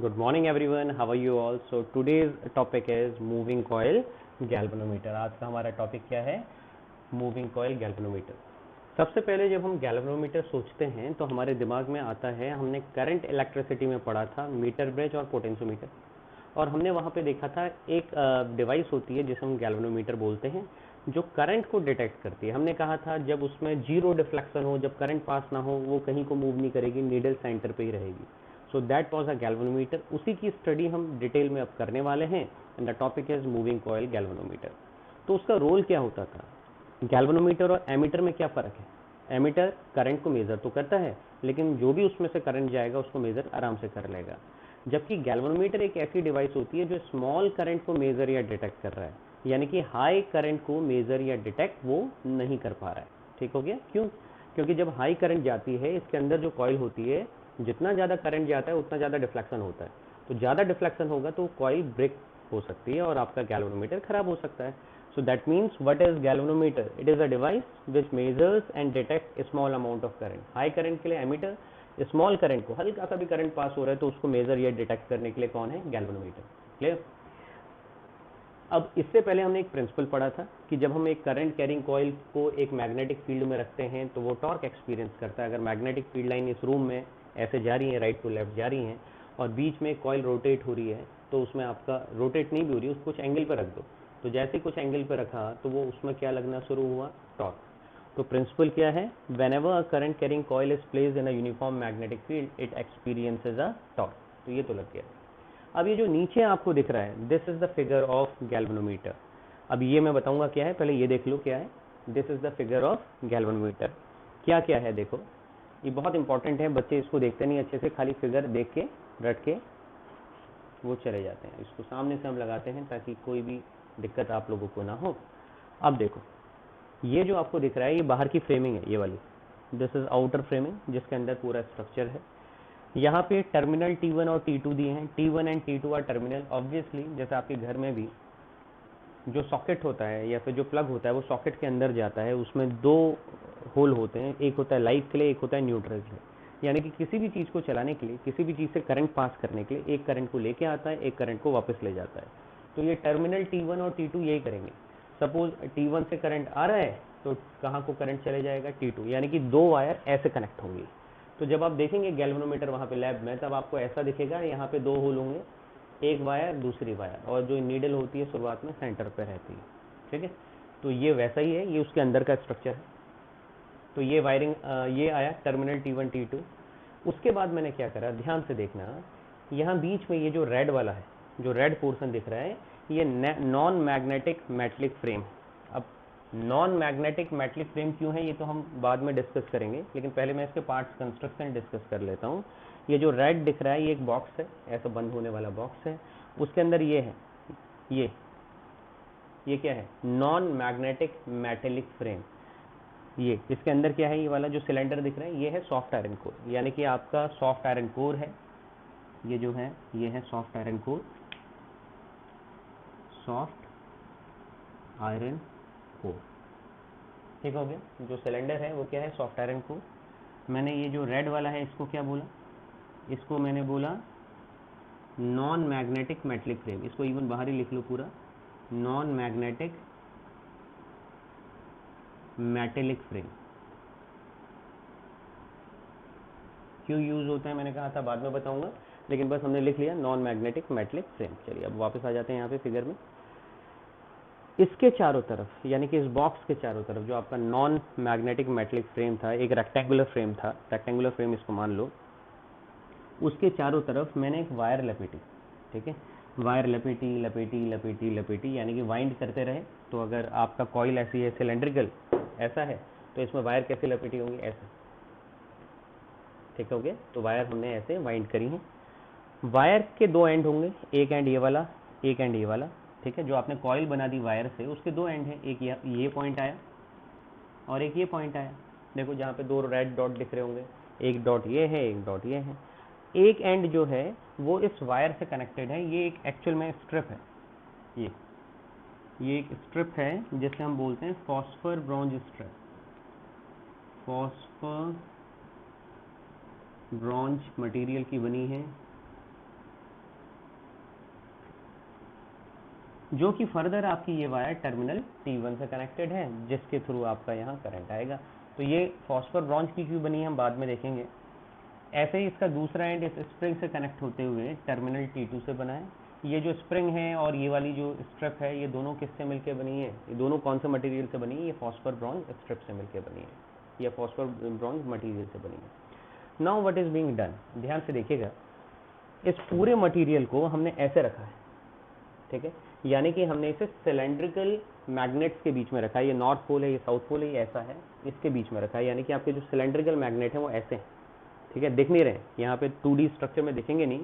Good morning everyone. How are you all? So today's topic is moving coil galvanometer. आज का हमारा topic क्या है? Moving coil galvanometer. सबसे पहले जब हम गैल्वेनोमीटर सोचते हैं तो हमारे दिमाग में आता है, हमने करंट इलेक्ट्रिसिटी में पढ़ा था मीटर ब्रिज और पोटेंशियोमीटर, और हमने वहाँ पे देखा था एक डिवाइस होती है जिसे हम गैल्वेनोमीटर बोलते हैं जो करंट को डिटेक्ट करती है. हमने कहा था जब उसमें जीरो डिफ्लेक्शन हो, जब करंट पास ना हो, वो कहीं को मूव नहीं करेगी, नीडल सेंटर पे ही रहेगी. So that was a galvanometer. उसी की स्टडी हम डिटेल में अब करने वाले हैं and the topic is moving coil galvanometer. तो उसका रोल क्या होता था? गैल्वेनोमीटर और एमीटर में क्या फ़र्क है? एमीटर करंट को मेज़र तो करता है, लेकिन जो भी उसमें से करंट जाएगा उसको मेज़र आराम से कर लेगा, जबकि गैल्वेनोमीटर एक ऐसी डिवाइस होती है जो स्मॉल करंट को मेज़र या डिटेक्ट कर रहा है, यानी कि हाई करंट को मेज़र या डिटेक्ट वो नहीं कर पा रहा है. ठीक हो गया? क्यों? क्योंकि जब हाई करंट जाती है, इसके अंदर जो कॉइल होती है, जितना ज़्यादा करंट जाता है उतना ज़्यादा डिफ्लेक्शन होता है. तो ज़्यादा डिफ्लेक्शन होगा तो कॉइल ब्रेक हो सकती है और आपका गैल्वेनोमीटर खराब हो सकता है. So that means what is galvanometer? It is a device which measures and detects a small amount of current. High current के लिए एमीटर, स्मॉल करंट को, हल्का सा भी करंट पास हो रहा है तो उसको मेजर या डिटेक्ट करने के लिए कौन है? गैल्वेनोमीटर. क्लियर? अब इससे पहले हमने एक प्रिंसिपल पढ़ा था कि जब हम एक करंट कैरिंग कॉइल को एक मैग्नेटिक फील्ड में रखते हैं तो वो टॉर्क एक्सपीरियंस करता है. अगर मैग्नेटिक फील्ड लाइन इस रूम में ऐसे जा रही है, राइट टू लेफ्ट जा रही है, और बीच में कॉइल रोटेट हो रही है, तो उसमें आपका रोटेट नहीं भी हो रही है, उसको कुछ एंगल पर रख दो. तो जैसे कुछ एंगल पर रखा तो वो उसमें क्या लगना शुरू हुआ? टॉर्क. तो प्रिंसिपल क्या है? Whenever a current carrying coil is placed in a uniform magnetic field it experiences a torque. तो ये तो लग गया. अब ये जो नीचे आपको दिख रहा है, this is the figure of galvanometer. अब ये मैं बताऊंगा क्या है, पहले ये देख लो क्या है. This is the figure of galvanometer. क्या क्या है देखो, ये बहुत इंपॉर्टेंट है. बच्चे इसको देखते नहीं अच्छे से, खाली फिगर देख के रट के वो चले जाते हैं. इसको सामने से हम लगाते हैं ताकि कोई भी दिक्कत आप लोगों को ना हो. अब देखो, ये जो आपको दिख रहा है ये बाहर की फ्रेमिंग है, ये वाली. दिस इज आउटर फ्रेमिंग जिसके अंदर पूरा स्ट्रक्चर है. यहाँ पे टर्मिनल T1 और T2 दिए हैं. T1 and T2 are terminal. Obviously जैसे आपके घर में भी जो सॉकेट होता है या फिर जो प्लग होता है वो सॉकेट के अंदर जाता है, उसमें दो होल होते हैं, एक होता है लाइट के लिए, एक होता है न्यूट्रल के लिए. यानी कि किसी भी चीज़ को चलाने के लिए, किसी भी चीज़ से करंट पास करने के लिए एक करंट को लेके आता है, एक करंट को वापस ले जाता है. तो ये टर्मिनल T1 और T2 यही करेंगे. सपोज T1 से करंट आ रहा है तो कहाँ को करंट चले जाएगा? T2. यानी कि दो वायर ऐसे कनेक्ट होंगे. तो जब आप देखेंगे गैल्वेनोमीटर वहाँ पे लैब में, तब आपको ऐसा दिखेगा, यहाँ पे दो होल होंगे, एक वायर दूसरी वायर, और जो नीडल होती है शुरुआत में सेंटर पे रहती है. ठीक है? तो ये वैसा ही है, ये उसके अंदर का स्ट्रक्चर है. तो ये वायरिंग, ये आया टर्मिनल T1 T2. उसके बाद मैंने क्या करा, ध्यान से देखना, यहाँ बीच में ये जो रेड वाला है, जो रेड पोर्शन दिख रहा है, ये नॉन मैग्नेटिक मेटलिक फ्रेम. अब नॉन मैग्नेटिक मेटलिक फ्रेम क्यों है ये तो हम बाद में डिस्कस करेंगे, लेकिन पहले मैं इसके पार्ट्स कंस्ट्रक्शन डिस्कस कर लेता हूँ. ये जो रेड दिख रहा है ये एक बॉक्स है, ऐसा बंद होने वाला बॉक्स है. उसके अंदर ये है, ये क्या है? Non magnetic metallic frame. ये इसके अंदर क्या है? ये वाला जो सिलेंडर दिख रहा है ये है सॉफ्ट आयरन कोर, यानी कि आपका सॉफ्ट आयरन कोर है. ये जो है ये है soft iron core, soft iron core. ठीक हो गया? जो सिलेंडर है वो क्या है? Soft iron core. मैंने ये जो रेड वाला है इसको क्या बोला? इसको मैंने बोला नॉन मैग्नेटिक मेटलिक फ्रेम. इसको इवन बाहर ही लिख लो पूरा, नॉन मैग्नेटिक मेटेलिक फ्रेम. क्यों यूज होता है मैंने कहा था बाद में बताऊंगा, लेकिन बस हमने लिख लिया नॉन मैग्नेटिक मेटलिक फ्रेम. चलिए अब वापस आ जाते हैं यहाँ पे फिगर में. इसके चारों तरफ, यानी कि इस बॉक्स के चारों तरफ जो आपका नॉन मैग्नेटिक मेटलिक फ्रेम था, एक रेक्टेंगुलर फ्रेम था, रेक्टेंगुलर फ्रेम इसको मान लो, उसके चारों तरफ मैंने एक वायर लपेटी. ठीक है? वायर लपेटी लपेटी लपेटी लपेटी, यानी कि वाइंड करते रहे. तो अगर आपका कॉइल ऐसी है सिलेंड्रिकल, ऐसा है, तो इसमें वायर कैसे लपेटी होंगी? ऐसे. ठीक हो गया? तो वायर हमने ऐसे वाइंड करी है. वायर के दो एंड होंगे, एक एंड ये वाला, एक एंड ये वाला. ठीक है? जो आपने कॉइल बना दी वायर से, उसके दो एंड हैं, एक ये पॉइंट आया और एक ये पॉइंट आया. देखो जहाँ पे दो रेड डॉट दिख रहे होंगे, एक डॉट ये है, एक डॉट ये है. एक एंड जो है वो इस वायर से कनेक्टेड है. ये एक एक्चुअल में स्ट्रिप है. ये एक स्ट्रिप है जिसे हम बोलते हैं phosphor bronze strip. Phosphor bronze material की बनी है जो कि फर्दर आपकी ये वायर टर्मिनल T1 से कनेक्टेड है, जिसके थ्रू आपका यहाँ करंट आएगा। तो ये फॉस्फर ब्रॉन्ज की क्यों बनी है हम बाद में देखेंगे। ऐसे ही इसका दूसरा एंड इस स्प्रिंग से कनेक्ट होते हुए टर्मिनल T2 से बना है। ये जो स्प्रिंग है और ये वाली जो स्ट्रिप है, ये दोनों किससे मिलकर बनी है, ये दोनों कौन से मटेरियल से बनी है, ये फॉस्फर ब्रॉन्ज स्ट्रिप से मिलकर बनी है, या फॉस्फर ब्रॉन्ज मटेरियल से बनी है। Now what is being done, ध्यान से देखिएगा, इस पूरे मटेरियल को हमने ऐसे रखा है, ठीक है, यानी कि हमने इसे सिलेंड्रिकल मैग्नेट्स के बीच में रखा है। ये नॉर्थ पोल है, ये साउथ पोल है, ये ऐसा है, इसके बीच में रखा है, यानी कि आपके जो सिलेंड्रिकल मैग्नेट है वो ऐसे हैं, ठीक है, दिख नहीं रहे यहाँ पे 2D स्ट्रक्चर में दिखेंगे नहीं,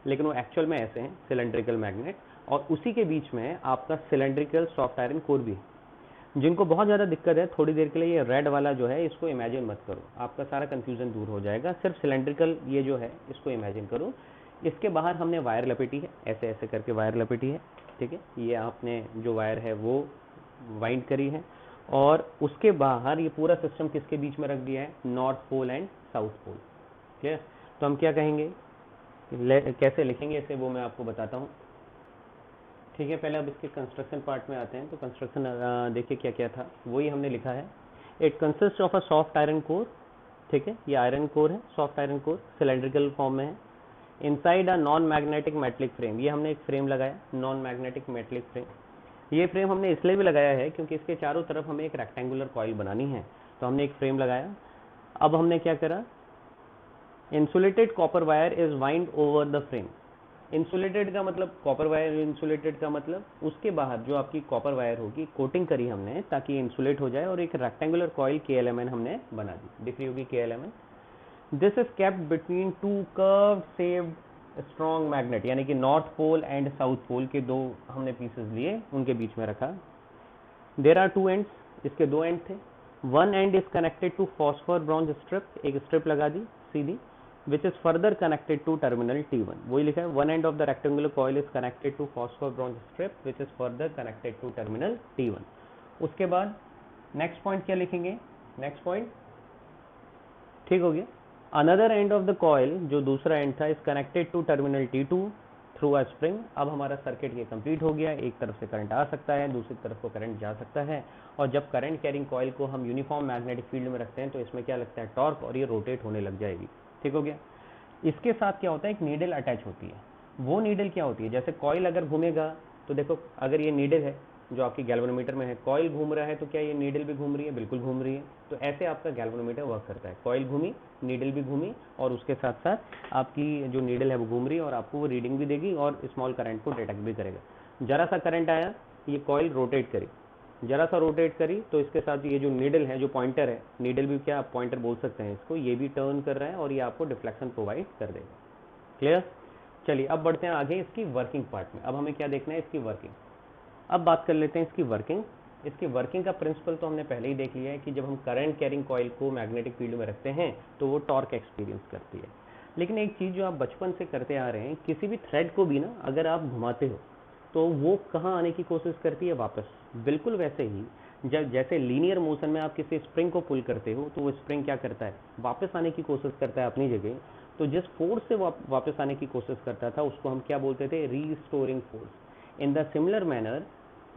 लेकिन वो एक्चुअल में ऐसे हैं सिलेंड्रिकल मैग्नेट। और उसी के बीच में आपका सिलेंड्रिकल सॉफ्ट आयरन कोर भी है। जिनको बहुत ज़्यादा दिक्कत है, थोड़ी देर के लिए ये रेड वाला जो है इसको इमेजिन मत करो, आपका सारा कंफ्यूजन दूर हो जाएगा। सिर्फ सिलेंड्रिकल ये जो है इसको इमेजिन करो। इसके बाहर हमने वायर लपेटी है, ऐसे ऐसे करके वायर लपेटी है, ठीक है, ये आपने जो वायर है वो वाइंड करी है, और उसके बाहर ये पूरा सिस्टम किसके बीच में रख दिया है, north pole and south pole. Clear. तो हम क्या कहेंगे, कैसे लिखेंगे इसे वो मैं आपको बताता हूँ, ठीक है। पहले अब इसके कंस्ट्रक्शन पार्ट में आते हैं। तो कंस्ट्रक्शन देखिए क्या क्या था, वही हमने लिखा है। It consist of a soft iron core, ठीक है, ये आयरन कोर है, soft iron core cylindrical form में है। Inside a non magnetic metallic frame, ये हमने एक फ्रेम लगाया, नॉन मैग्नेटिक मेटलिक फ्रेम। ये फ्रेम हमने इसलिए भी लगाया है क्योंकि इसके चारों तरफ हमें एक रेक्टेंगुलर कॉइल बनानी है, तो हमने एक फ्रेम लगाया। अब हमने क्या करा, insulated copper wire is wind over the frame. Insulated का मतलब कॉपर वायर, इंसुलेटेड का मतलब उसके बाहर जो आपकी कॉपर वायर होगी कोटिंग करी हमने ताकि इंसुलेट हो जाए, और एक रेक्टेंगुलर कॉइल KLMN हमने बना दी, दिख रही होगी KLMN। This is kept between two curve shaped strong magnet, यानी कि north pole and south pole के दो हमने पीसेस लिए, उनके बीच में रखा। देर आर टू एंड्स, इसके दो एंड थे। One end is connected to phosphor bronze strip, एक स्ट्रिप लगा दी सीधी, which is further connected to terminal T1। वही लिखा है, one end of the rectangular coil is connected to phosphor bronze strip which is further connected to terminal T1। उसके बाद next point क्या लिखेंगे, नेक्स्ट पॉइंट ठीक हो गया। Another end of the coil, जो दूसरा एंड था, is connected to terminal T2 through a spring. अब हमारा सर्किट ये कंप्लीट हो गया, एक तरफ से करंट आ सकता है, दूसरी तरफ को करंट जा सकता है, और जब करंट कैरिंग कॉइल को हम यूनिफॉर्म मैग्नेटिक फील्ड में रखते हैं तो इसमें क्या लगता है, टॉर्क, और ये रोटेट होने लग जाएगी, ठीक हो गया। इसके साथ क्या होता है, एक नीडल अटैच होती है। वो नीडल क्या होती है, जैसे कॉइल अगर घूमेगा तो देखो, अगर ये नीडल है जो आपकी गैल्वेनोमीटर में है, कॉइल घूम रहा है तो क्या ये नीडल भी घूम रही है, बिल्कुल घूम रही है। तो ऐसे आपका गैल्वेनोमीटर वर्क करता है, कॉइल घूमी, नीडल भी घूमी, और उसके साथ साथ आपकी जो नीडल है वो घूम रही है, और आपको वो रीडिंग भी देगी और स्मॉल करंट को डिटेक्ट भी करेगा। जरा सा करंट आया, ये कॉइल रोटेट करी, जरा सा रोटेट करी, तो इसके साथ ये जो नीडल है, जो पॉइंटर है, नीडल भी क्या आप पॉइंटर बोल सकते हैं इसको, ये भी टर्न कर रहा है और ये आपको डिफ्लेक्शन प्रोवाइड कर देगा। क्लियर। चलिए अब बढ़ते हैं आगे इसकी वर्किंग पार्ट में। अब हमें क्या देखना है, इसकी वर्किंग। अब बात कर लेते हैं इसकी वर्किंग। इसकी वर्किंग का प्रिंसिपल तो हमने पहले ही देख लिया है कि जब हम करंट कैरिंग कॉइल को मैग्नेटिक फील्ड में रखते हैं तो वो टॉर्क एक्सपीरियंस करती है। लेकिन एक चीज़ जो आप बचपन से करते आ रहे हैं, किसी भी थ्रेड को भी ना अगर आप घुमाते हो तो वो कहाँ आने की कोशिश करती है, वापस। बिल्कुल वैसे ही जब जैसे लीनियर मोशन में आप किसी स्प्रिंग को पुल करते हो तो वो स्प्रिंग क्या करता है, वापस आने की कोशिश करता है अपनी जगह। तो जिस फोर्स से वापस आने की कोशिश करता था उसको हम क्या बोलते थे, restoring force. In the similar manner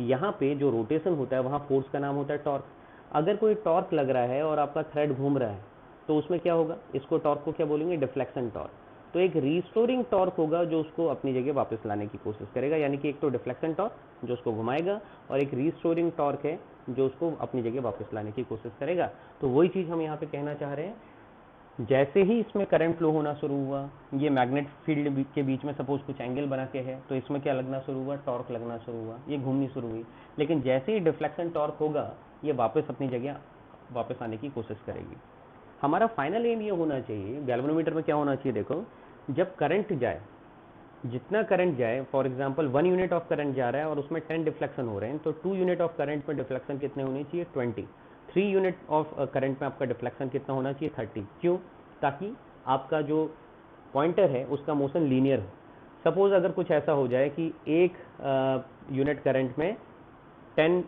यहाँ पे जो रोटेशन होता है वहाँ फोर्स का नाम होता है टॉर्क। अगर कोई टॉर्क लग रहा है और आपका थ्रेड घूम रहा है तो उसमें क्या होगा, इसको टॉर्क को क्या बोलेंगे, डिफ्लेक्शन टॉर्क। तो एक रीस्टोरिंग टॉर्क होगा जो उसको अपनी जगह वापस लाने की कोशिश करेगा, यानी कि एक तो डिफ्लेक्शन टॉर्क जो उसको घुमाएगा, और एक रीस्टोरिंग टॉर्क है जो उसको अपनी जगह वापस लाने की कोशिश करेगा। तो वही चीज़ हम यहाँ पे कहना चाह रहे हैं। जैसे ही इसमें करंट फ्लो होना शुरू हुआ, ये मैग्नेट फील्ड के बीच में सपोज कुछ एंगल बना के है, तो इसमें क्या लगना शुरू हुआ, टॉर्क लगना शुरू हुआ, ये घूमनी शुरू हुई। लेकिन जैसे ही डिफ्लेक्शन टॉर्क होगा ये वापस अपनी जगह वापस आने की कोशिश करेगी। हमारा फाइनल एम ये होना चाहिए, गैल्वेनोमीटर में क्या होना चाहिए, देखो जब करंट जाए, जितना करंट जाए, for example 1 unit of current जा रहा है और उसमें 10 डिफ्लेक्शन हो रहे हैं, तो 2 यूनिट ऑफ करंट में डिफ्लेक्शन कितने होने चाहिए, 20। 3 यूनिट ऑफ करंट में आपका डिफ्लेक्शन कितना होना चाहिए, 30। क्यों, ताकि आपका जो पॉइंटर है उसका मोशन लीनियर हो। सपोज अगर कुछ ऐसा हो जाए कि 1 यूनिट करंट में 10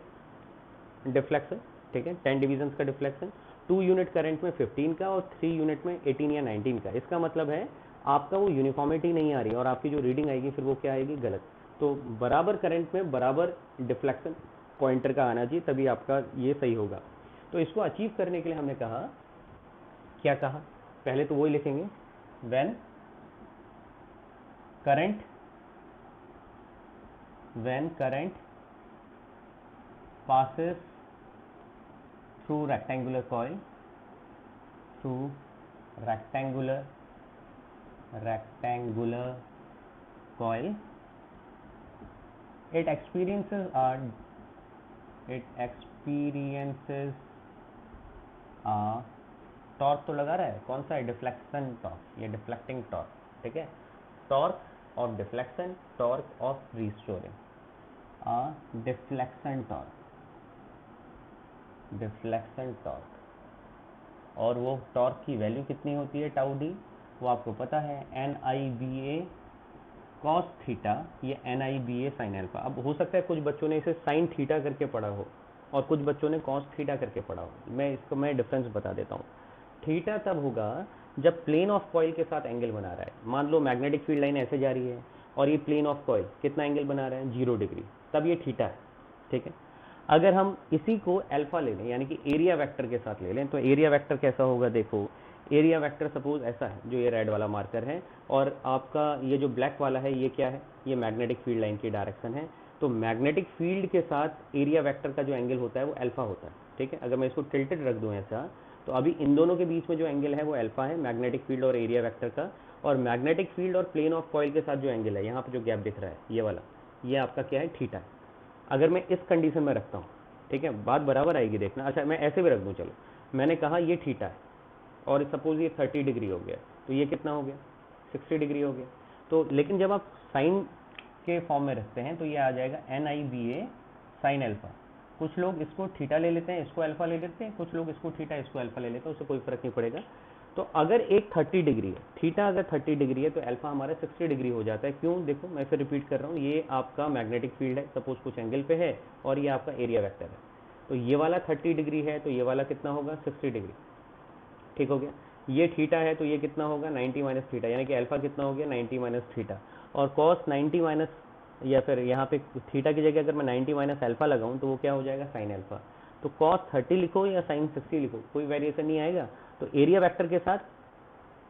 डिफ्लेक्शन, ठीक है, 10 डिविजन्स का डिफ्लेक्शन, 2 यूनिट करंट में 15 का, और 3 यूनिट में 18 या 19 का। इसका मतलब है आपका वो यूनिफॉर्मिटी नहीं आ रही और आपकी जो रीडिंग आएगी फिर वो क्या आएगी, गलत। तो बराबर करंट में बराबर डिफ्लेक्शन पॉइंटर का आना चाहिए, तभी आपका ये सही होगा। तो इसको अचीव करने के लिए हमने कहा, क्या कहा, पहले तो वही लिखेंगे, when current passes through rectangular coil, it experiences a torque तो लगा रहा है, कौन सा है, डिफ्लेक्शन टॉर्क, ये डिफ्लेक्टिंग टॉर्क, ठीक है, torque of deflection, torque of restoring, deflection torque, और वो टॉर्क की वैल्यू कितनी होती है, टाउ डी, वो आपको पता है, NIBA कॉस थीटा, ये NIBA साइन अल्फा। अब हो सकता है कुछ बच्चों ने इसे साइन थीटा करके पढ़ा हो और कुछ बच्चों ने कॉस थीटा करके पढ़ा हो, मैं डिफरेंस बता देता हूँ। थीटा तब होगा जब प्लेन ऑफ कॉइल के साथ एंगल बना रहा है, मान लो मैग्नेटिक फील्ड लाइन ऐसे जा रही है और ये प्लेन ऑफ कॉइल कितना एंगल बना रहा है, 0 डिग्री, तब ये थीटा है, ठीक है। अगर हम इसी को अल्फा ले लें, यानी कि एरिया वेक्टर के साथ ले लें, तो एरिया वेक्टर कैसा होगा, देखो एरिया वेक्टर सपोज ऐसा है, जो ये रेड वाला मार्कर है, और आपका ये जो ब्लैक वाला है ये क्या है, ये मैग्नेटिक फील्ड लाइन की डायरेक्शन है। तो मैग्नेटिक फील्ड के साथ एरिया वेक्टर का जो एंगल होता है वो अल्फा होता है, ठीक है। अगर मैं इसको टिल्टेड रख दूं ऐसा, तो अभी इन दोनों के बीच में जो एंगल है वो अल्फा है, मैग्नेटिक फील्ड और एरिया वेक्टर का, और मैग्नेटिक फील्ड और प्लेन ऑफ कॉइल के साथ जो एंगल है, यहाँ पर जो गैप दिख रहा है ये वाला, ये आपका क्या है, थीटा है। अगर मैं इस कंडीशन में रखता हूँ, ठीक है, बात बराबर आएगी, देखना। अच्छा मैं ऐसे भी रख दूँ, चलो मैंने कहा ये थीटा है और सपोज ये 30 डिग्री हो गया, तो ये कितना हो गया, 60 डिग्री हो गया। तो लेकिन जब आप साइन के फॉर्म में रखते हैं तो ये आ जाएगा NIBA साइन अल्फा। कुछ लोग इसको थीटा ले लेते हैं, इसको अल्फा ले लेते हैं, कुछ लोग इसको थीटा इसको अल्फा ले लेते हैं, उससे कोई फर्क नहीं पड़ेगा। तो अगर एक 30 डिग्री है, थीटा अगर 30 डिग्री है, तो अल्फा हमारा 60 डिग्री हो जाता है। क्यों, देखो मैं फिर रिपीट कर रहा हूँ, ये आपका मैग्नेटिक फील्ड है, सपोज कुछ एंगल पे है, और ये आपका एरिया वेक्टर है। तो ये वाला 30 डिग्री है, तो ये वाला कितना होगा, 60 डिग्री, ठीक हो गया। ये थीटा है, तो ये कितना होगा, 90 माइनस थीटा, यानी कि अल्फा कितना हो गया, 90 माइनस थीटा। और कॉस 90 माइनस, या फिर यहाँ पे थीटा की जगह अगर मैं 90 माइनस अल्फा लगाऊं तो वो क्या हो जाएगा, साइन अल्फा। तो कॉस 30 लिखो या साइन 60 लिखो, कोई वेरिएशन नहीं आएगा। तो एरिया वेक्टर के साथ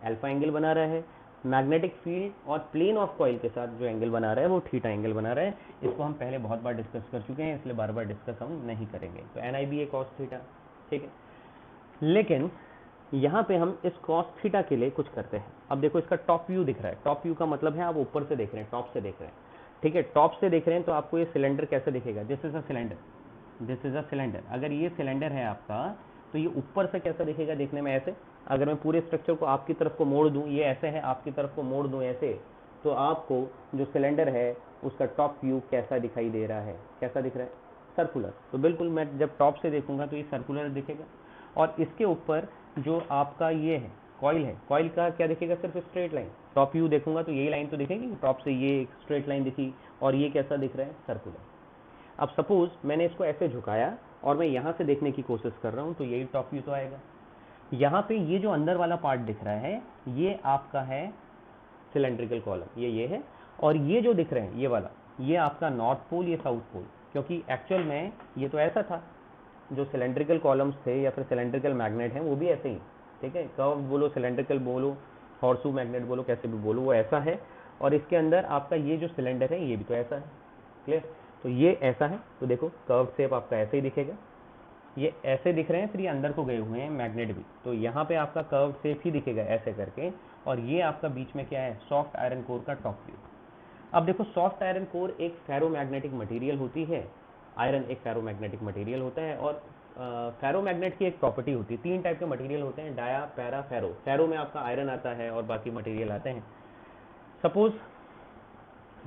अल्फा एंगल बना रहा है, मैग्नेटिक फील्ड और प्लेन ऑफ कॉइल के साथ जो एंगल बना रहा है वो थीटा एंगल बना रहा है। इसको हम पहले बहुत बार डिस्कस कर चुके हैं, इसलिए बार बार डिस्कस हम नहीं करेंगे। तो NIBA कॉस थीटा, ठीक है। लेकिन यहाँ पे हम इस कॉस थीटा के लिए कुछ करते हैं। अब देखो इसका टॉप व्यू दिख रहा है, टॉप व्यू का मतलब है आप ऊपर से देख रहे हैं, टॉप से देख रहे हैं, ठीक है। टॉप से देख रहे हैं तो आपको ये सिलेंडर कैसे दिखेगा, this is a cylinder, this is a cylinder. अगर ये सिलेंडर है आपका, तो ये ऊपर से कैसा दिखेगा देखने में, ऐसे। अगर मैं पूरे स्ट्रक्चर को आपकी तरफ को मोड़ दूं, ये ऐसे है, आपकी तरफ को मोड़ दूं ऐसे, तो आपको जो सिलेंडर है उसका टॉप व्यू कैसा दिखाई दे रहा है, कैसा दिख रहा है, सर्कुलर। तो बिल्कुल मैं जब टॉप से देखूंगा तो ये सर्कुलर दिखेगा। और इसके ऊपर जो आपका ये है कॉइल है, कॉइल का क्या दिखेगा, सिर्फ स्ट्रेट लाइन। टॉप व्यू देखूंगा तो यही लाइन तो दिखेगी, टॉप से ये एक स्ट्रेट लाइन दिखी, और ये कैसा दिख रहा है, सर्कुलर। अब सपोज मैंने इसको ऐसे झुकाया और मैं यहाँ से देखने की कोशिश कर रहा हूँ, तो यही टॉप व्यू तो आएगा। यहाँ पे ये जो अंदर वाला पार्ट दिख रहा है, ये आपका है सिलेंड्रिकल कॉलम, ये है। और ये जो दिख रहे हैं ये वाला, ये आपका नॉर्थ पोल, ये साउथ पोल। क्योंकि एक्चुअल में ये तो ऐसा था, जो सिलेंड्रिकल कॉलम्स थे या फिर सिलेंड्रिकल मैग्नेट हैं वो भी ऐसे ही, ठीक है। कर्व बोलो, सिलेंड्रिकल बोलो, हॉर्सू मैग्नेट बोलो, कैसे भी बोलो, वो ऐसा है। और इसके अंदर आपका ये जो सिलेंडर है ये भी तो ऐसा है, क्लियर। तो ये ऐसा है, तो देखो कर्व शेप आपका ऐसे ही दिखेगा, ये ऐसे दिख रहे हैं, फिर ये अंदर को गए हुए हैं मैग्नेट भी, तो यहाँ पे आपका कर्व शेप ही दिखेगा ऐसे करके। और ये आपका बीच में क्या है, सॉफ्ट आयरन कोर का टॉप व्यू। अब देखो सॉफ्ट आयरन कोर एक फेरोमैग्नेटिक मटेरियल होती है, आयरन एक फेरोमैग्नेटिक मटेरियल होता है। और फेरोमैग्नेट की एक प्रॉपर्टी होती है, 3 टाइप के मटेरियल होते हैं, डाया, पैरा, फेरो। फेरो में आपका आयरन आता है और बाकी मटेरियल आते हैं। सपोज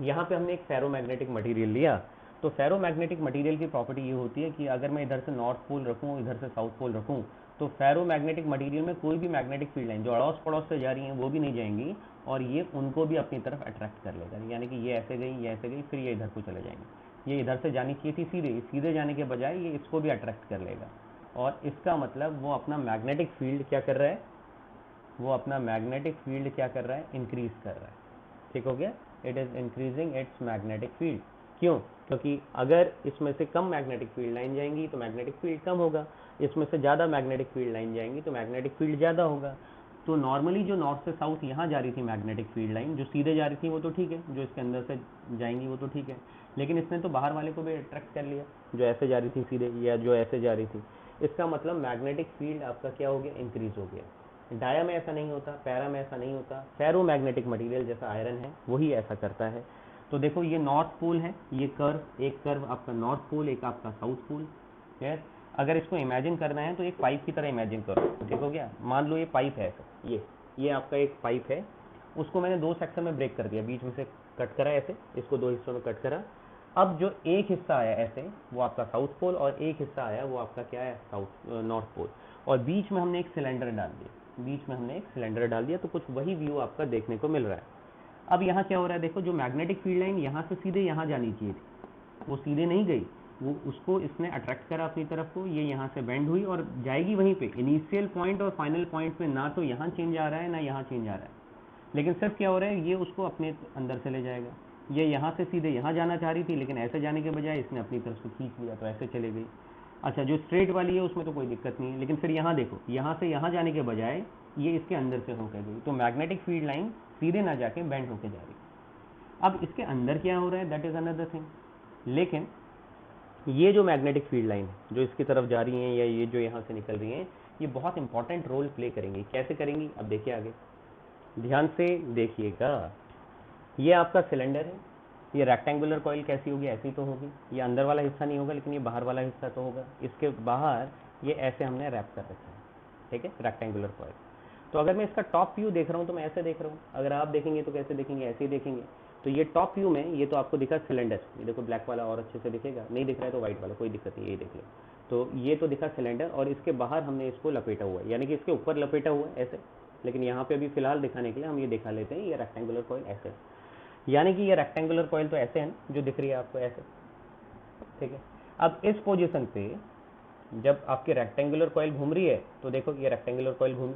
यहाँ पे हमने एक फेरोमैग्नेटिक मटेरियल लिया, तो फेरोमैग्नेटिक मटेरियल की प्रॉपर्टी ये होती है कि अगर मैं इधर से नॉर्थ पोल रखूँ, इधर से साउथ पोल रखूँ, तो फेरोमैग्नेटिक मटेरियल में कोई भी मैग्नेटिक फील्ड लाइन जो अड़ोस पड़ोस से जा रही हैं वो भी नहीं जाएंगी, और ये उनको भी अपनी तरफ अट्रैक्ट कर लेगा। यानी कि ये ऐसे गई, ये ऐसे गई, फिर ये इधर को चले जाएंगे। ये इधर से जानी चाहिए थी सीधे, सीधे जाने के बजाय ये इसको भी अट्रैक्ट कर लेगा। और इसका मतलब वो अपना मैग्नेटिक फील्ड क्या कर रहा है, इंक्रीज कर रहा है, ठीक हो गया। It is increasing its magnetic field. क्यों? क्योंकि अगर इसमें से कम मैग्नेटिक फील्ड लाइन जाएंगी तो मैग्नेटिक फील्ड कम होगा, इसमें से ज़्यादा मैग्नेटिक फील्ड लाइन जाएंगी तो मैग्नेटिक फील्ड ज़्यादा होगा। तो नॉर्मली जो नॉर्थ से साउथ यहाँ जा रही थी मैग्नेटिक फील्ड लाइन, जो सीधे जा रही थी वो तो ठीक है, जो इसके अंदर से जाएंगी वो तो ठीक है, लेकिन इसने तो बाहर वाले को भी अट्रैक्ट कर लिया, जो ऐसे जा रही थी सीधे या जो ऐसे जा रही थी। इसका मतलब मैग्नेटिक फील्ड आपका क्या हो गया? इंक्रीज हो गया। डाया में ऐसा नहीं होता, पैरा में ऐसा नहीं होता, फेरोमैग्नेटिक मटेरियल जैसा आयरन है वही ऐसा करता है। तो देखो ये नॉर्थ पोल है, ये कर्व, एक कर्व आपका नॉर्थ पोल, एक आपका साउथ पोल। क्लियर? अगर इसको इमेजिन करना है तो एक पाइप की तरह इमेजिन करो, ठीक हो गया? मान लो ये पाइप है ऐसा, ये आपका एक पाइप है, उसको मैंने दो सेक्शन में ब्रेक कर दिया, बीच में से कट करा ऐसे, इसको दो हिस्सों में कट करा। अब जो एक हिस्सा आया ऐसे वो आपका साउथ पोल और एक हिस्सा आया वो आपका क्या है? North pole. और बीच में हमने एक सिलेंडर डाल दिया, बीच में हमने एक सिलेंडर डाल दिया, तो कुछ वही व्यू आपका देखने को मिल रहा है। अब यहाँ क्या हो रहा है? देखो जो मैग्नेटिक फील्ड लाइन यहाँ से सीधे यहाँ जानी चाहिए थी, वो सीधे नहीं गई, वो उसको इसने अट्रैक्ट करा अपनी तरफ को, ये यहाँ से बेंड हुई और जाएगी वहीं पे। इनिशियल पॉइंट और फाइनल पॉइंट में ना तो यहाँ चेंज आ रहा है ना यहाँ चेंज आ रहा है, लेकिन सिर्फ क्या हो रहा है? ये उसको अपने अंदर से ले जाएगा। ये यहाँ से सीधे यहाँ जाना चाह रही थी, लेकिन ऐसे जाने के बजाय इसने अपनी तरफ से खींच लिया तो ऐसे चले गई। अच्छा, जो स्ट्रेट वाली है उसमें तो कोई दिक्कत नहीं है, लेकिन फिर यहाँ देखो, यहाँ से यहाँ जाने के बजाय ये इसके अंदर से होकर गई, तो मैग्नेटिक फील्ड लाइन सीधे ना जाके बेंड होके जा रही। अब इसके अंदर क्या हो रहा है? That is another thing. लेकिन ये जो मैग्नेटिक फील्ड लाइन है जो इसकी तरफ जा रही हैं या ये जो यहाँ से निकल रही हैं, ये बहुत इंपॉर्टेंट रोल प्ले करेंगी। कैसे करेंगी? अब देखिए आगे, ध्यान से देखिएगा। ये आपका सिलेंडर है, ये रेक्टेंगुलर कॉइल कैसी होगी? ऐसी तो होगी, ये अंदर वाला हिस्सा नहीं होगा लेकिन ये बाहर वाला हिस्सा तो होगा। इसके बाहर ये ऐसे हमने रैप कर रखा है, ठीक है, रेक्टेंगुलर कॉइल। तो अगर मैं इसका टॉप व्यू देख रहा हूँ तो मैं ऐसे देख रहा हूँ, अगर आप देखेंगे तो कैसे देखेंगे? ऐसे ही देखेंगे। तो ये टॉप व्यू में ये तो आपको दिखा सिलेंडर, ये देखो ब्लैक वाला और अच्छे से दिखेगा, नहीं दिख रहा है तो व्हाइट वाला, कोई दिक्कत नहीं, ये देख लो। तो ये तो दिखा सिलेंडर और इसके बाहर हमने इसको लपेटा हुआ है, यानी कि इसके ऊपर लपेटा हुआ है ऐसे, लेकिन यहाँ पे अभी फिलहाल दिखाने के लिए हम ये दिखा लेते हैं ये रेक्टेंगुलर कॉइल ऐसे, यानी कि ये रेक्टेंगुलर कॉइल तो ऐसे है जो दिख रही है आपको ऐसे, ठीक है। अब इस पोजीशन पे जब आपकी रेक्टेंगुलर कॉइल घूम रही है तो देखो ये रेक्टेंगुलर कॉइल घूमी,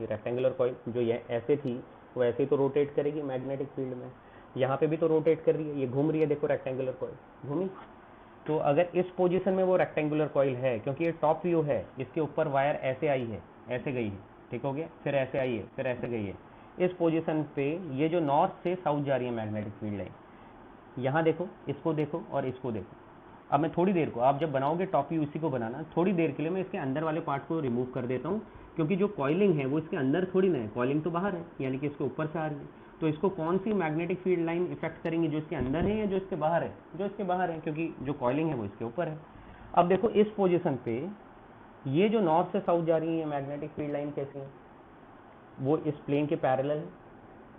ये रेक्टेंगुलर कॉइल जो ये ऐसे थी वो ऐसे ही तो रोटेट करेगी मैग्नेटिक फील्ड में, यहाँ पे भी तो रोटेट कर रही है, ये घूम रही है, देखो रेक्टेंगुलर कॉइल घूमी। तो अगर इस पोजीशन में वो रेक्टेंगुलर कॉइल है, क्योंकि ये टॉप व्यू है, इसके ऊपर वायर ऐसे आई है, ऐसे गई है, ठीक हो गया, फिर ऐसे आई है, फिर ऐसे गई है। इस पोजीशन पे ये जो नॉर्थ से साउथ जा रही है मैग्नेटिक फील्ड लाइन, यहाँ देखो, इसको देखो और इसको देखो। अब मैं थोड़ी देर को, आप जब बनाओगे टॉप व्यू इसी को बनाना, थोड़ी देर के लिए मैं इसके अंदर वाले पार्ट को रिमूव कर देता हूँ, क्योंकि जो कॉइलिंग है वो इसके अंदर थोड़ी ना है, कॉइलिंग तो बाहर है, यानी कि इसके ऊपर से आ रही है। तो इसको कौन सी मैग्नेटिक फील्ड लाइन इफेक्ट करेंगी, जो इसके अंदर है या जो इसके बाहर है? जो इसके बाहर है, क्योंकि जो कॉइलिंग है वो इसके ऊपर है। अब देखो इस पोजीशन पे ये जो नॉर्थ से साउथ जा रही है मैग्नेटिक फील्ड लाइन कैसी है? वो इस प्लेन के पैरेलल है,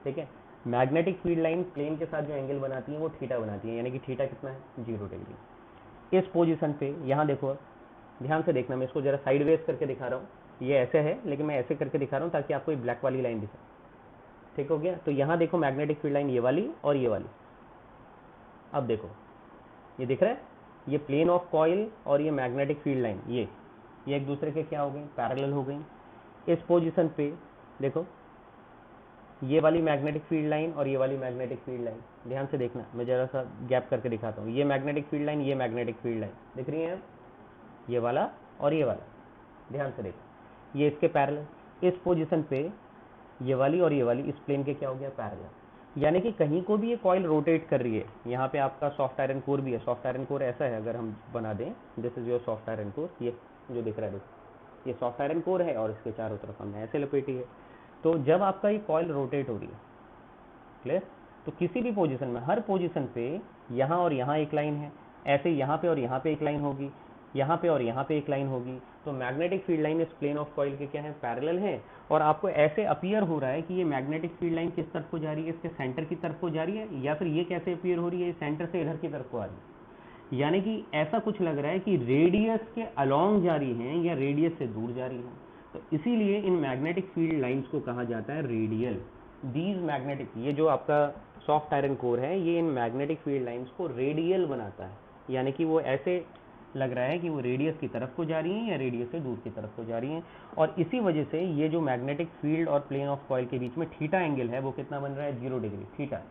ठीक है। मैग्नेटिक फील्ड लाइन प्लेन के साथ जो एंगल बनाती है वो थीटा बनाती है, यानी कि थीटा कितना है? 0 डिग्री। इस पोजीशन पे यहाँ देखो, ध्यान से देखना, मैं इसको जरा साइडवेज करके दिखा रहा हूँ, ये ऐसे है लेकिन मैं ऐसे करके दिखा रहा हूँ ताकि आपको ये ब्लैक वाली लाइन दिखे, ठीक हो गया। तो यहाँ देखो मैग्नेटिक फील्ड लाइन ये वाली और ये वाली, अब देखो ये दिख रहा है, ये प्लेन ऑफ कॉइल और ये मैग्नेटिक फील्ड लाइन ये एक दूसरे के क्या हो गई? पैरेलल हो गई। इस पोजीशन पे देखो ये वाली मैग्नेटिक फील्ड लाइन और ये वाली मैग्नेटिक फील्ड लाइन, ध्यान से देखना, मैं जरा सा गैप करके दिखाता हूँ। ये मैग्नेटिक फील्ड लाइन, ये मैग्नेटिक फील्ड लाइन दिख रही है, ये वाला और ये वाला, ध्यान से देखो, ये इसके पैरेलल। इस पोजीशन पे ये वाली और ये वाली इस प्लेन के क्या हो गया? पैरेलल। यानी कि कहीं को भी ये कॉइल रोटेट कर रही है। यहाँ पे आपका सॉफ्ट आयरन कोर भी है, सॉफ्ट आयरन कोर ऐसा है, अगर हम बना दें, this is your soft iron core, ये जो दिख रहा है देखो, ये सॉफ्ट आयरन कोर है और इसके चारों तरफ हमने ऐसे लपेटी है। तो जब आपका ये कॉइल रोटेट हो रही है, क्लियर, तो किसी भी पोजीशन में, हर पोजीशन पे यहाँ और यहाँ एक लाइन है, ऐसे यहाँ पे और यहाँ पे एक लाइन होगी, यहाँ पे और यहाँ पे एक लाइन होगी। तो मैग्नेटिक फील्ड लाइन इस प्लेन ऑफ कॉइल के क्या है? पैरेलल है। और आपको ऐसे अपीयर हो रहा है कि ये मैग्नेटिक फील्ड लाइन किस तरफ को जा रही है? इसके सेंटर की तरफ को जा रही है, या फिर ये कैसे अपीयर हो रही है? सेंटर से इधर की तरफ को आ रही है। यानी कि ऐसा कुछ लग रहा है कि रेडियस के अलोंग जा रही है या रेडियस से दूर जा रही है। तो इसीलिए इन मैग्नेटिक फील्ड लाइंस को कहा जाता है रेडियल। दीज मैग्नेटिक, ये जो आपका सॉफ्ट आयरन कोर है, ये इन मैग्नेटिक फील्ड लाइंस को रेडियल बनाता है, यानी कि वो ऐसे लग रहा है कि वो रेडियस की तरफ को जा रही हैं या रेडियस से दूर की तरफ को जा रही हैं। और इसी वजह से ये जो मैग्नेटिक फील्ड और प्लेन ऑफ कॉइल के बीच में थीटा एंगल है वो कितना बन रहा है? 0 डिग्री थीटा।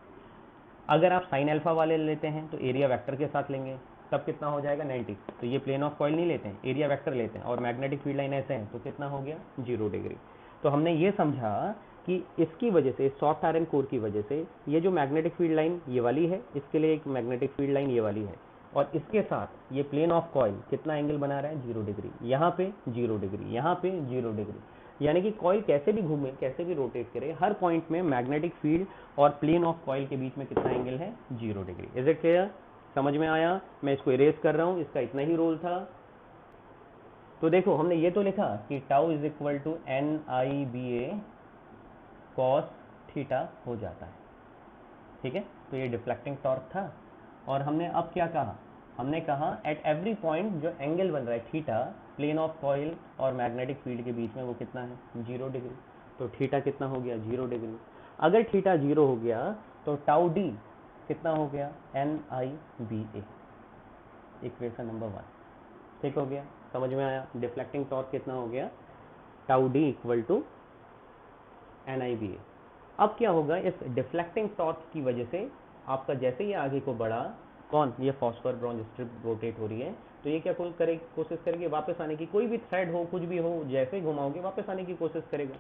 अगर आप साइन अल्फा वाले लेते हैं तो एरिया वेक्टर के साथ लेंगे, तब कितना हो जाएगा 90। तो ये प्लेन ऑफ कॉइल नहीं लेते हैं, एरिया वेक्टर लेते हैं, और मैग्नेटिक फील्ड लाइन ऐसे है तो कितना हो गया 0 डिग्री। तो हमने ये समझा कि इसकी वजह से, सॉफ्ट आयरन कोर की वजह से, ये जो मैग्नेटिक फील्ड लाइन ये वाली है, इसके लिए एक मैग्नेटिक फील्ड लाइन ये वाली है, और इसके साथ ये प्लेन ऑफ कॉइल कितना एंगल बना रहा है 0 डिग्री, यहाँ पे 0 डिग्री, यहाँ पे 0 डिग्री। यानी कि कॉइल कैसे भी घूमे, कैसे भी रोटेट करे, हर पॉइंट में मैग्नेटिक फील्ड और प्लेन ऑफ कॉइल के बीच में कितना एंगल है 0 डिग्री। Is it clear? समझ में आया? मैं इसको इरेज कर रहा हूं, इसका इतना ही रोल था। तो देखो हमने ये तो लिखा कि tau is equal to NIBA cos theta हो जाता है, ठीक है। तो ये डिफ्लेक्टिंग टॉर्क था, और हमने अब क्या कहा, हमने कहा एट एवरी पॉइंट जो एंगल बन रहा है थीटा प्लेन ऑफ कॉइल और मैग्नेटिक फील्ड के बीच में, वो कितना है 0 डिग्री। तो थीटा कितना हो गया 0 डिग्री। अगर थीटा 0 हो गया तो टाउ डी कितना हो गया NIBA, इक्वेशन नंबर 1, ठीक हो गया। समझ में आया? डिफ्लेक्टिंग टॉर्क कितना हो गया tau D equal to NIBA। अब क्या होगा, इस डिफ्लेक्टिंग टॉर्क की वजह से आपका जैसे ही आगे को बढ़ा, कौन, ये फॉस्फोर ब्रॉन्ज स्ट्रिप रोटेट हो रही है, तो ये क्या कोशिश करेगी वापस आने की, कोई भी थ्रेड हो कुछ भी हो, जैसे घुमाओगे वापस आने की कोशिश करेगा,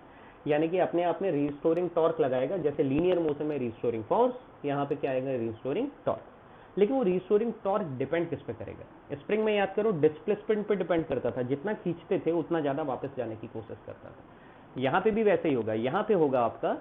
यानी कि अपने आप में रिस्टोरिंग टॉर्क लगाएगा। जैसे लीनियर मोशन में रिस्टोरिंग फोर्स, यहाँ पे क्या आएगा रिस्टोरिंग टॉर्क। लेकिन वो रिस्टोरिंग टॉर्क डिपेंड किस पे करेगा? स्प्रिंग में याद करो डिस्प्लेसमेंट पे डिपेंड करता था, जितना खींचते थे उतना ज्यादा वापस जाने की कोशिश करता था। यहाँ पे भी वैसे ही होगा, यहाँ पे होगा आपका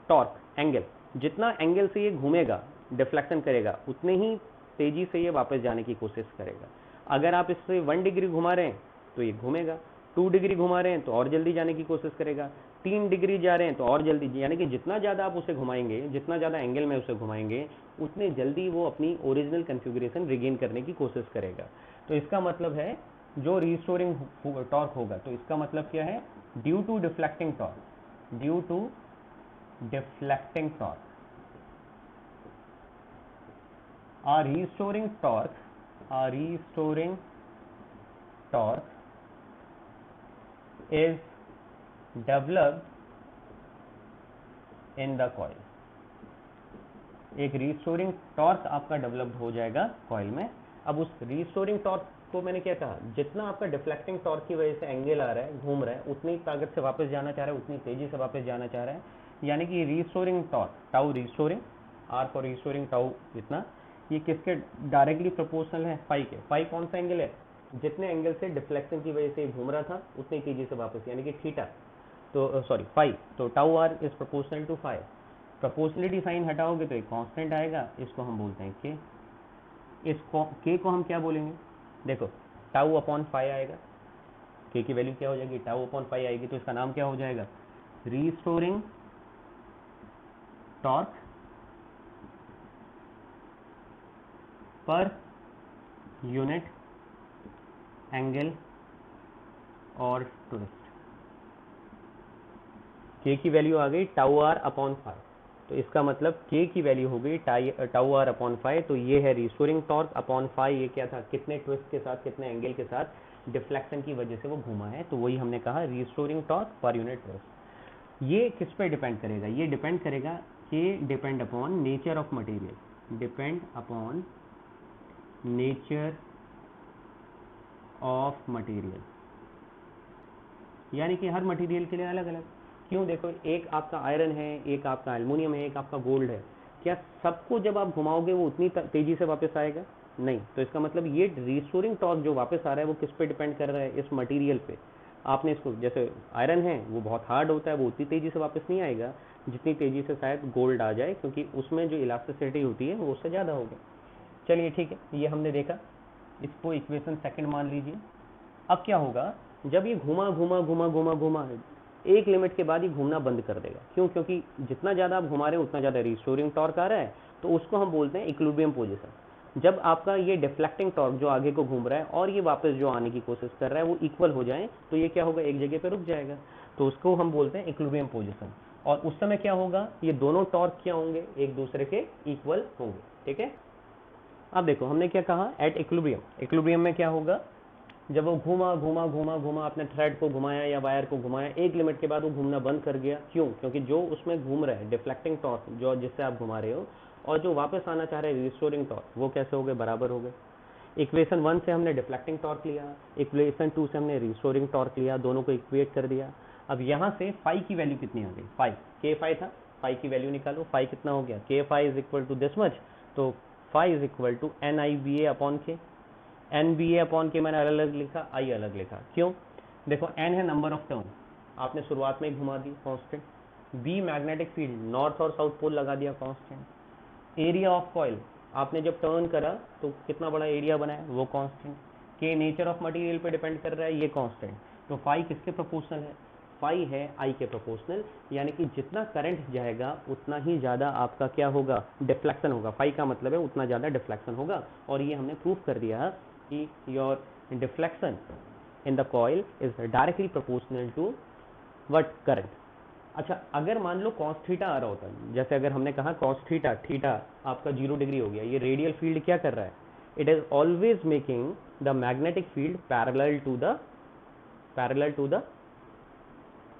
टॉर्क एंगल, जितना एंगल से ये घूमेगा डिफ्लेक्शन करेगा उतने ही तेजी से ये वापस जाने की कोशिश करेगा। अगर आप इससे 1 डिग्री घुमा रहे हैं तो ये घूमेगा, 2 डिग्री घुमा रहे हैं तो और जल्दी जाने की कोशिश करेगा, 3 डिग्री जा रहे हैं तो और जल्दी, यानी कि जितना ज़्यादा आप उसे घुमाएंगे, जितना ज़्यादा एंगल में उसे घुमाएंगे, उतने जल्दी वो अपनी ओरिजिनल कन्फिगरेशन रिगेन करने की कोशिश करेगा। तो इसका मतलब है जो रिस्टोरिंग टॉर्क होगा, तो इसका मतलब क्या है, due to deflecting torque, due to deflecting torque, a restoring torque is developed in the coil। एक रिस्टोरिंग टॉर्क आपका डेवलप्ड हो जाएगा कॉइल में। अब उस रिस्टोरिंग टॉर्क को मैंने क्या कहा, जितना आपका डिफ्लेक्टिंग टॉर्क की वजह से एंगल आ रहा है, घूम रहा है, उतनी ताकत से वापस जाना चाह रहा है, उतनी तेजी से वापस जाना चाह रहा है, यानी कि restoring torque tau restoring, R for restoring tau इतना, ये किसके डायरेक्टली प्रोपोर्शनल है, फाई के। फाई कौन सा एंगल है, जितने एंगल से डिफ्लेक्शन की वजह से घूम रहा था उतनी तेजी से वापस, यानी कि थीटा, तो सॉरी फाई, तो tau R is proportional to phi. Proportionality sign हटाओगे तो एक कांस्टेंट आएगा, इसको हम बोलते हैं के। इस के को हम क्या बोलेंगे, देखो टाउ अपॉन फाई आएगा, के की वैल्यू क्या हो जाएगी टाउ अपॉन फाई आएगी, तो इसका नाम क्या हो जाएगा restoring torque per unit angle और ट्विस्ट। के की वैल्यू आ गई टाउ आर अपॉन फाई, तो इसका मतलब के की वैल्यू हो गई टाउ आर अपॉन फाई, तो ये है रिस्टोरिंग टॉर्क अपॉन फाई, ये क्या था, कितने ट्विस्ट के साथ, कितने एंगल के साथ डिफ्लेक्शन की वजह से वो घूमा है, तो वही हमने कहा restoring torque per unit twist. ये किस पे डिपेंड करेगा, ये डिपेंड करेगा कि depend upon nature of material, depend upon nature of material, यानी कि हर मटेरियल के लिए अलग अलग। क्यों, देखो एक आपका आयरन है, एक आपका एल्युमिनियम है, एक आपका गोल्ड है, क्या सबको जब आप घुमाओगे वो उतनी तेजी से वापस आएगा? नहीं। तो इसका मतलब ये रिस्टोरिंग टॉर्क जो वापस आ रहा है वो किस पे डिपेंड कर रहा है, इस मटेरियल पे। आपने इसको, जैसे आयरन है वो बहुत हार्ड होता है, वो उतनी तेजी से वापस नहीं आएगा जितनी तेजी से शायद गोल्ड आ जाए, क्योंकि उसमें जो इलास्टिसिटी होती है वो उससे ज़्यादा होगी। चलिए ठीक है, ये हमने देखा, इसको इक्वेशन सेकंड मान लीजिए। अब क्या होगा, जब ये घुमा घुमा घुमा घुमा घुमा एक लिमिट के बाद ही घूमना बंद कर देगा। क्यों, क्योंकि जितना ज़्यादा आप घुमा रहे हैं उतना ज़्यादा रिस्टोरिंग टॉर्क आ रहा है, तो उसको हम बोलते हैं इक्विलिब्रियम पोजीशन। जब आपका ये डिफ्लेक्टिंग टॉर्क जो आगे को घूम रहा है और ये वापस जो आने की कोशिश कर रहा है वो इक्वल हो जाए, तो ये क्या होगा, एक जगह पे रुक जाएगा, तो उसको हम बोलते हैं इक्विलिब्रियम पोजीशन। और उस समय क्या होगा, ये दोनों टॉर्क क्या होंगे, एक दूसरे के इक्वल होंगे। ठीक है, अब देखो हमने क्या कहा, एट इक्विलिब्रियम, इक्विलिब्रियम में क्या होगा, जब वो घुमा घुमा घुमा घुमा, आपने थ्रेड को घुमाया या वायर को घुमाया, एक लिमिट के बाद वो घूमना बंद कर गया। क्यों, क्योंकि जो उसमें घूम रहा है डिफ्लेक्टिंग टॉर्क जो जिससे आप घुमा रहे हो, और जो वापस आना चाह रहे हैं रिस्टोरिंग टॉर्क, वो कैसे हो गए, बराबर हो गए। इक्वेशन 1 से हमने डिफ्लेक्टिंग टॉर्क लिया, इक्वेशन 2 से हमने रिस्टोरिंग टॉर्क लिया, दोनों को इक्वेट कर दिया। अब यहाँ से फाई की वैल्यू कितनी आ गई, फाई, के फाई था, फाई की वैल्यू निकालो, फाई कितना हो गया, K phi is equal to this much, तो phi is equal to N I B A upon K. N B A upon K मैंने अलग अलग लिखा, आई अलग लिखा, क्यों, देखो एन है नंबर ऑफ टर्न, आपने शुरुआत में ही घुमा दी constant, B magnetic field, north और साउथ पोल लगा दिया कांस्टेंट, एरिया ऑफ कॉइल, आपने जब टर्न करा तो कितना बड़ा एरिया बना है वो कांस्टेंट, के नेचर ऑफ मटेरियल पे डिपेंड कर रहा है ये कांस्टेंट, तो फाई किसके प्रोपोर्शनल है, फाई है आई के प्रोपोर्शनल, यानी कि जितना करंट जाएगा उतना ही ज़्यादा आपका क्या होगा, डिफ्लेक्शन होगा, फाई का मतलब है उतना ज़्यादा डिफ्लेक्शन होगा। और ये हमने प्रूफ कर दिया कि your deflection in the coil is directly proportional to what, current. अच्छा, अगर मान लो कॉस थीटा आ रहा होता है, जैसे अगर हमने कहा कॉस थीटा, थीटा आपका 0 डिग्री हो गया, ये रेडियल फील्ड क्या कर रहा है, it is always making the magnetic field parallel to the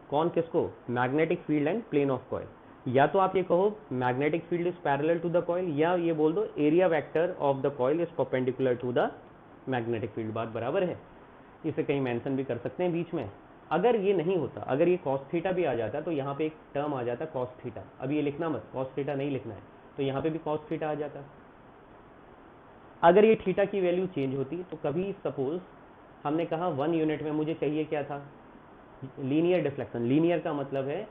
कौन किसको, magnetic field and plane of coil. या तो आप ये कहो magnetic field is parallel to the coil, या ये बोल दो area vector of the coil is perpendicular to the magnetic field, बात बराबर है। इसे कहीं मेंशन भी कर सकते हैं बीच में। अगर ये नहीं होता, अगर ये कॉस थीटा भी आ जाता तो यहाँ पे एक टर्म आ जाता कॉस थीटा, अभी ये लिखना मत, कॉस थीटा नहीं लिखना है, तो यहाँ पे भी कॉस थीटा आ जाता। अगर ये थीटा की वैल्यू चेंज होती तो कभी सपोज हमने कहा 1 यूनिट में मुझे चाहिए क्या था, लीनियर डिफ्लेक्शन। लीनियर का मतलब है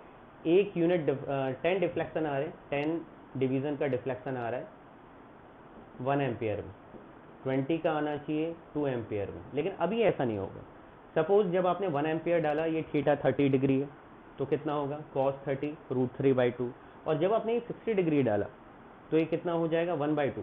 एक यूनिट 10 डिफ्लेक्शन आ रहे हैं, 10 डिवीजन का डिफ्लेक्शन आ रहा है 1 एम्पियर में, 20 का आना चाहिए 2 एम्पियर में, लेकिन अभी ऐसा नहीं होगा। सपोज जब आपने 1 एम्पियर डाला, ये थीटा 30 डिग्री है, तो कितना होगा cos 30 √3/2, और जब आपने ये 60 डिग्री डाला तो ये कितना हो जाएगा 1/2।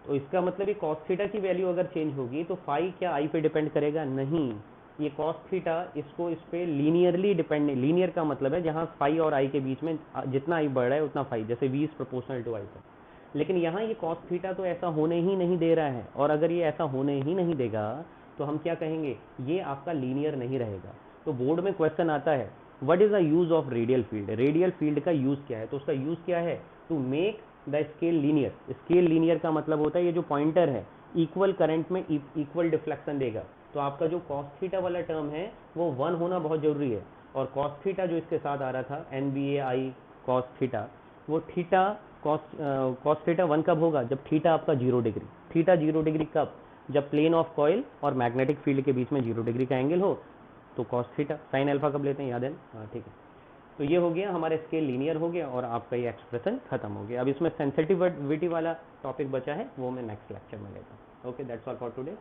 तो इसका मतलब ये cos थीटा की वैल्यू अगर चेंज होगी तो फाई क्या आई पे डिपेंड करेगा, नहीं, ये cos थीटा इसको इस पे लीनियरली डिपेंड, लीनियर का मतलब है जहाँ फाई और आई के बीच में जितना आई बढ़ रहा है उतना फाई, जैसे v इज प्रोपोर्शनल टू आई का। लेकिन यहाँ ये cos थीटा तो ऐसा होने ही नहीं दे रहा है, और अगर ये ऐसा होने ही नहीं देगा तो हम क्या कहेंगे, ये आपका लीनियर नहीं रहेगा। तो बोर्ड में क्वेश्चन आता है what is the use of radial field, radial field का यूज क्या है, तो उसका यूज क्या है, to make the scale linear. Scale linear का मतलब होता है ये जो पॉइंटर है इक्वल करंट में इक्वल डिफ्लेक्शन देगा, तो आपका जो कॉस थीटा वाला टर्म है वो 1 होना बहुत जरूरी है, और कॉस थीटा जो इसके साथ आ रहा था NBA कॉस थीटा, वो थीटा कॉस थीटा 1 कब होगा, जब थीटा आपका 0 डिग्री, थीटा 0 डिग्री कब, जब प्लेन ऑफ कॉइल और मैग्नेटिक फील्ड के बीच में 0 डिग्री का एंगल हो, तो कॉस थीटा। साइन अल्फा कब लेते हैं, याद है, हाँ ठीक है। तो ये हो गया हमारे स्केल लीनियर हो गया, और आपका ये एक्सप्रेशन खत्म हो गया। अब इसमें सेंसिटिविटी वाला टॉपिक बचा है, वो मैं नेक्स्ट लेक्चर में लेता हूँ। Okay, that's all for today.